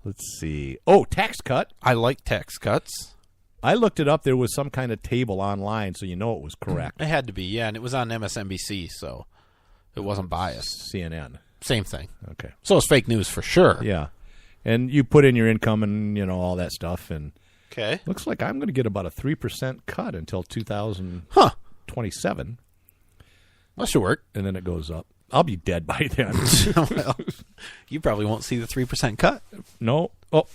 Let's see. Oh, tax cut. I like tax cuts. I looked it up. There was some kind of table online, so you know it was correct. It had to be, yeah, and it was on MSNBC, so it wasn't biased. CNN. Same thing. Okay. So it's fake news for sure. Yeah. And you put in your income and, all that stuff, and Okay. looks like I'm going to get about a 3% cut until 2027. That should work. And then it goes up. I'll be dead by then. Well, you probably won't see the 3% cut. No. Oh,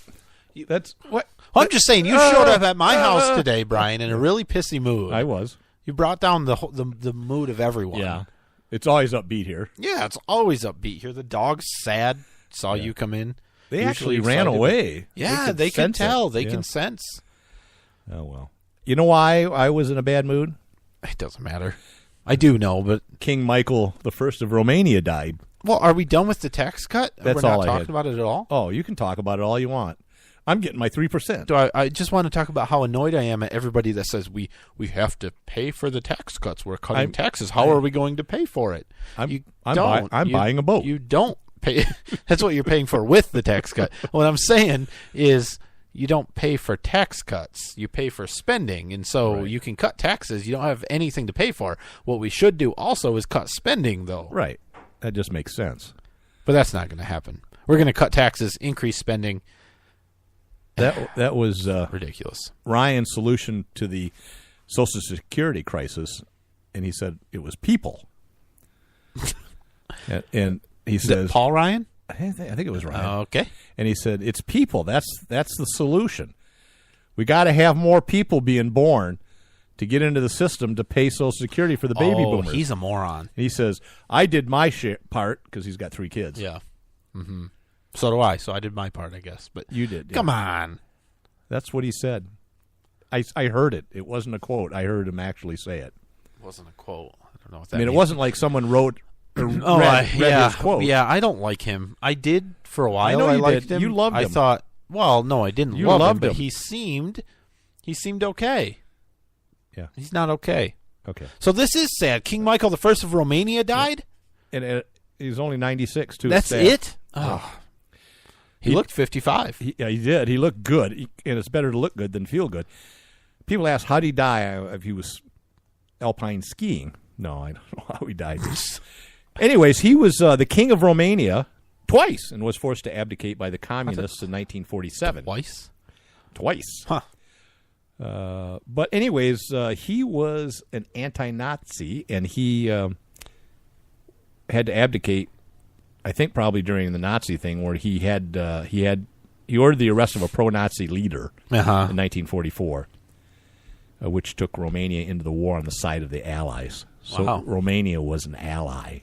that's what? Well, I'm just saying, you showed up at my house today, Brian, in a really pissy mood. I was. You brought down the mood of everyone. Yeah. It's always upbeat here. Yeah, it's always upbeat here. The dog's sad. Saw you come in. They actually Usually ran excited. away. Yeah, they can sense tell. it. They Yeah. can sense. Oh, well. You know why I was in a bad mood? It doesn't matter. I do know, but King Michael I of Romania died. well, are we done with the tax cut? That's We're all not I talking had. about it at all. Oh, you can talk about it all you want. I'm getting my 3%. Do I just want to talk about how annoyed I am at everybody that says we have to pay for the tax cuts. We're cutting taxes. How are we going to pay for it? I'm don't. buying a boat. You don't pay. That's what you're paying for with the tax cut. What I'm saying is you don't pay for tax cuts. You pay for spending. And so Right. you can cut taxes. You don't have anything to pay for. What we should do also is cut spending, though. Right. That just makes sense. But that's not going to happen. We're going to cut taxes, increase spending. That was Ridiculous. Ryan's solution to the Social Security crisis, and he said it was people. and he Is that says, Paul Ryan? I think it was Ryan. Okay. And he said, it's people. That's the solution. We got to have more people being born to get into the system to pay Social Security for the baby boomers. He's a moron. And he says, I did my part because he's got 3 kids. Yeah. Mm-hmm. So do I. So I did my part, I guess. But You did. Yeah. come on. That's what he said. I heard it. It wasn't a quote. I heard him actually say it. It wasn't a quote. I don't know what that I mean, means. it wasn't like someone wrote or read his quote. Yeah, I don't like him. I did for a while. I know you liked did. him. You loved I him. thought, well, no, I didn't You love him, loved but him. he seemed okay. Yeah. He's not okay. Okay. So this is sad. King Michael I of Romania died? And he's only 96, too. That's sad. it? Oh. He looked 55. He did. He looked good. And it's better to look good than feel good. People ask, how did he die if he was alpine skiing? No, I don't know how he died. Anyways, he was the king of Romania twice and was forced to abdicate by the communists in 1947. Twice. Huh. But anyways, he was an anti-Nazi, and he had to abdicate, I think probably during the Nazi thing, where he ordered the arrest of a pro-Nazi leader in 1944, which took Romania into the war on the side of the Allies. So Wow. Romania was an ally.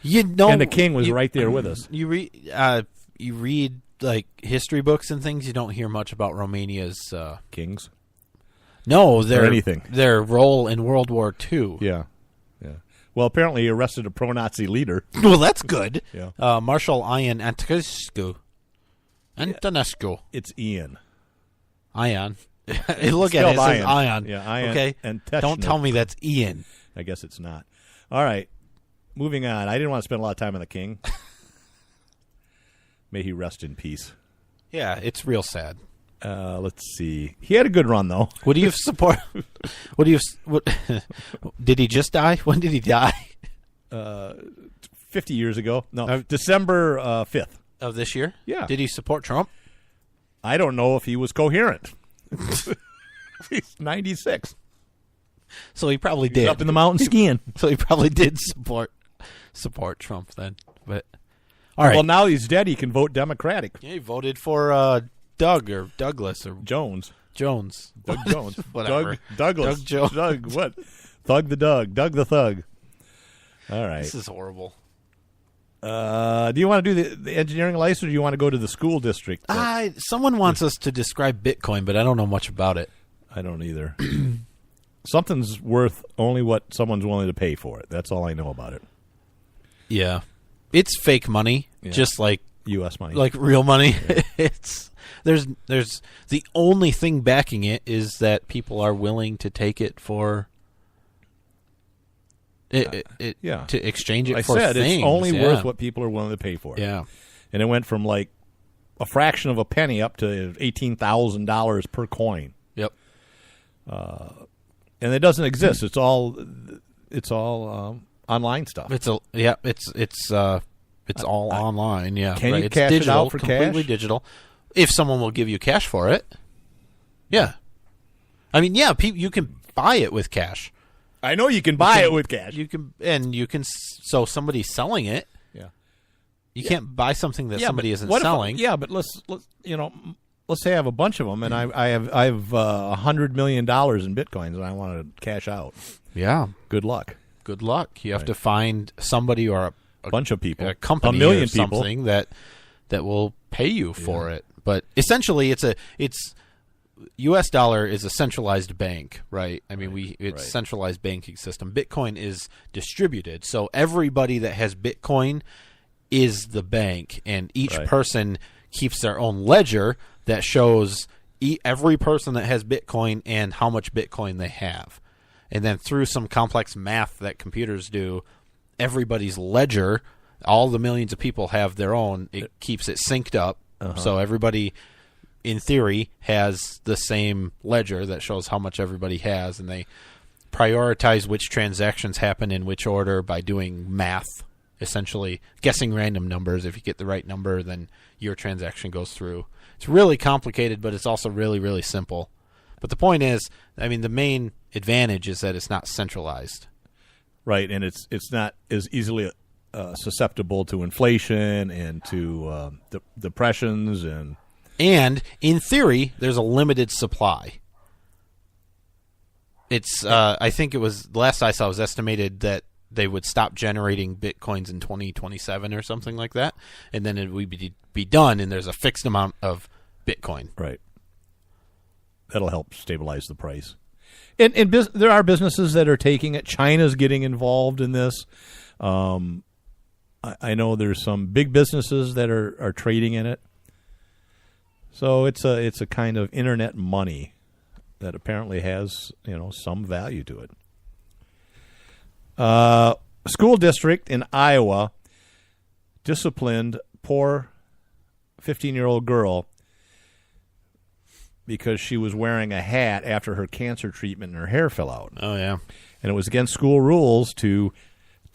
You know, And the king was right there with us. You read like history books and things. You don't hear much about Romania's Kings? no, anything. their role in World War II. Yeah. Well, apparently he arrested a pro-Nazi leader. Well, that's good. Yeah. Marshal Ion Antonescu. Antonescu. It's Ian. Ion. Look at spelled it. It says Ion. Ion. Yeah, Ion Okay. Anteshnik. Don't tell me that's Ian. I guess it's not. All right. Moving on. I didn't want to spend a lot of time on the king. May he rest in peace. Yeah, it's real sad. Let's see. He had a good run, though. What do you support? What did he just die? When did he die? 50 years ago. No, December 5th. Of this year? Yeah. Did he support Trump? I don't know if he was coherent. He's 96. So he probably He's did. up in the mountain skiing. So he probably did support Trump then. But all right. Well, now he's dead. He can vote Democratic. Yeah, he voted for Doug or Douglas or Jones. Doug Jones. Whatever. Douglas. Doug Jones. Doug what? Thug the Doug. Doug the Thug. All right. This is horrible. Do you want to do the engineering license, or do you want to go to the school district? Someone wants us to describe Bitcoin, but I don't know much about it. I don't either. Something's worth only what someone's willing to pay for it. That's all I know about it. Yeah. It's fake money, just like U.S. money. like real money. It's there's the only thing backing it is that people are willing to take it for to exchange it I for said things. it's only worth what people are willing to pay for it. Yeah. And it went from like a fraction of a penny up to $18,000 per coin. Yep. And it doesn't exist. It's all online stuff. It's all online. Yeah. Can you it's cash digital, it out for completely cash? digital. If someone will give you cash for it. Yeah. I mean, yeah, you can buy it with cash. I know you can buy it with cash. So somebody's selling it. Yeah. You can't buy something that somebody isn't what selling. But let's say I have a bunch of them, and I have $100 million in Bitcoins, and I want to cash out. Yeah. Good luck. Good luck. You have to find somebody or a bunch of people, a company, a million or something people that will pay you for it. But essentially, it's U.S. dollar is a centralized bank, right? I mean, it's a centralized banking system. Bitcoin is distributed, so everybody that has Bitcoin is the bank, and each person keeps their own ledger that shows every person that has Bitcoin and how much Bitcoin they have. And then through some complex math that computers do, everybody's ledger, all the millions of people have their own. It keeps it synced up, so everybody, in theory, has the same ledger that shows how much everybody has, and they prioritize which transactions happen in which order by doing math, essentially guessing random numbers. If you get the right number, then your transaction goes through. It's really complicated, but it's also really, really simple. But the point is, I mean, the main advantage is that it's not centralized. Right, and it's not as easily susceptible to inflation and to depressions and in theory, there's a limited supply. It's I think it was, the last I saw, was estimated that they would stop generating Bitcoins in 2027 or something like that, and then it would be done, and there's a fixed amount of Bitcoin. Right. That'll help stabilize the price. And there are businesses that are taking it. China's getting involved in this. I know there's some big businesses that are trading in it. So it's a kind of internet money that apparently has some value to it. A school district in Iowa disciplined poor 15-year-old girl because she was wearing a hat after her cancer treatment and her hair fell out. Oh, yeah. And it was against school rules to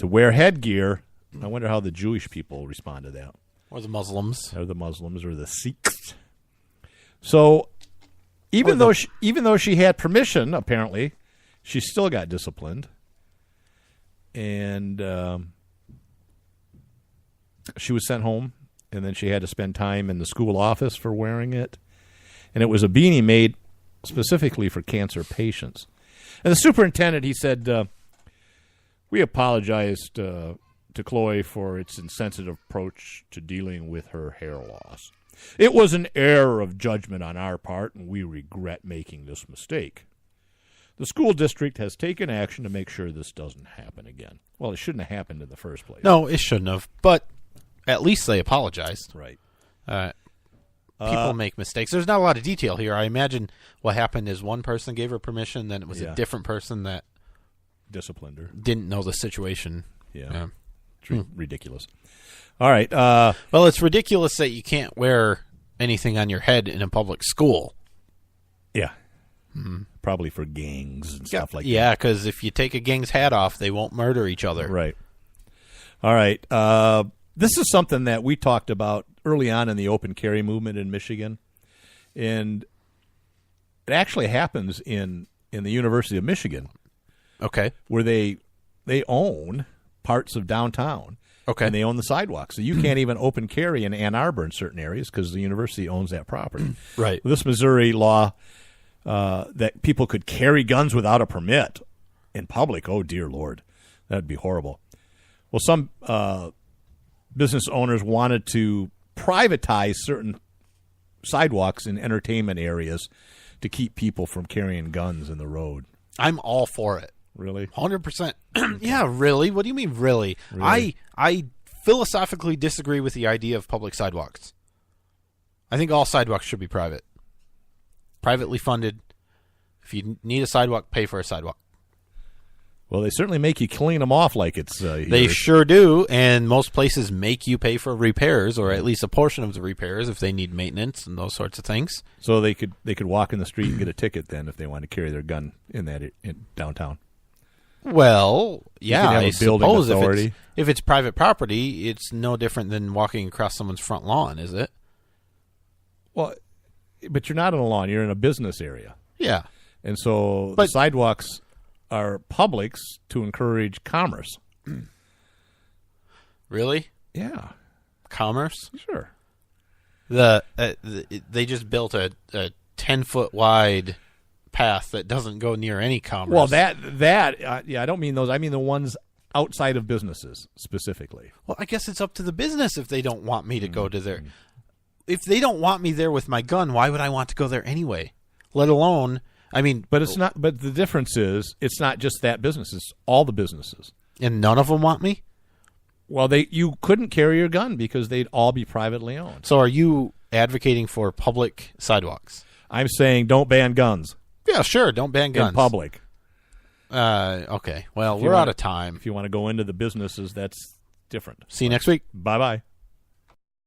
wear headgear. I wonder how the Jewish people respond to that. Or the Muslims. Or the Muslims or the Sikhs. So even though she had permission, apparently, she still got disciplined. And she was sent home, and then she had to spend time in the school office for wearing it. And it was a beanie made specifically for cancer patients. And the superintendent, he said, we apologized to Chloe for its insensitive approach to dealing with her hair loss. It was an error of judgment on our part, and we regret making this mistake. The school district has taken action to make sure this doesn't happen again. Well, it shouldn't have happened in the first place. No, it shouldn't have. But at least they apologized. Right. People make mistakes. There's not a lot of detail here. I imagine what happened is one person gave her permission, then it was a different person that disciplined her. Didn't know the situation. Yeah. It's ridiculous. All right. Well, it's ridiculous that you can't wear anything on your head in a public school. Yeah. Probably for gangs and stuff like that. Yeah, because if you take a gang's hat off, they won't murder each other. Right. All right. This is something that we talked about early on in the open carry movement in Michigan. And it actually happens in the University of Michigan. Okay. Where they own parts of downtown. Okay. And they own the sidewalks. So you can't even open carry in Ann Arbor in certain areas because the university owns that property. Right. This Missouri law that people could carry guns without a permit in public, oh, dear Lord. That would be horrible. Well, some business owners wanted to privatize certain sidewalks in entertainment areas to keep people from carrying guns in the road. I'm all for it. Really? 100%. Yeah, really? What do you mean, really? I philosophically disagree with the idea of public sidewalks. I think all sidewalks should be private. Privately funded. If you need a sidewalk, pay for a sidewalk. Well, they certainly make you clean them off like it's They sure do, and most places make you pay for repairs, or at least a portion of the repairs if they need maintenance and those sorts of things. So they could walk in the street and get a ticket then if they want to carry their gun in downtown. Well, yeah, I suppose if it's private property, it's no different than walking across someone's front lawn, is it? Well, but you're not on a lawn; you're in a business area. Yeah, and so the sidewalks are publics to encourage commerce. Really? Yeah. Commerce? Sure. They just built a 10-foot wide path that doesn't go near any commerce. Well, I don't mean those. I mean the ones outside of businesses specifically. Well, I guess it's up to the business if they don't want me to go to there. If they don't want me there with my gun, why would I want to go there anyway? Let alone... I mean, but it's not. But the difference is, it's not just that business; it's all the businesses. And none of them want me. Well, you couldn't carry your gun because they'd all be privately owned. So, are you advocating for public sidewalks? I'm saying don't ban guns. Yeah, sure, don't ban guns in public. Okay. Well, we're out of time. If you want to go into the businesses, that's different. See you next week. Bye-bye.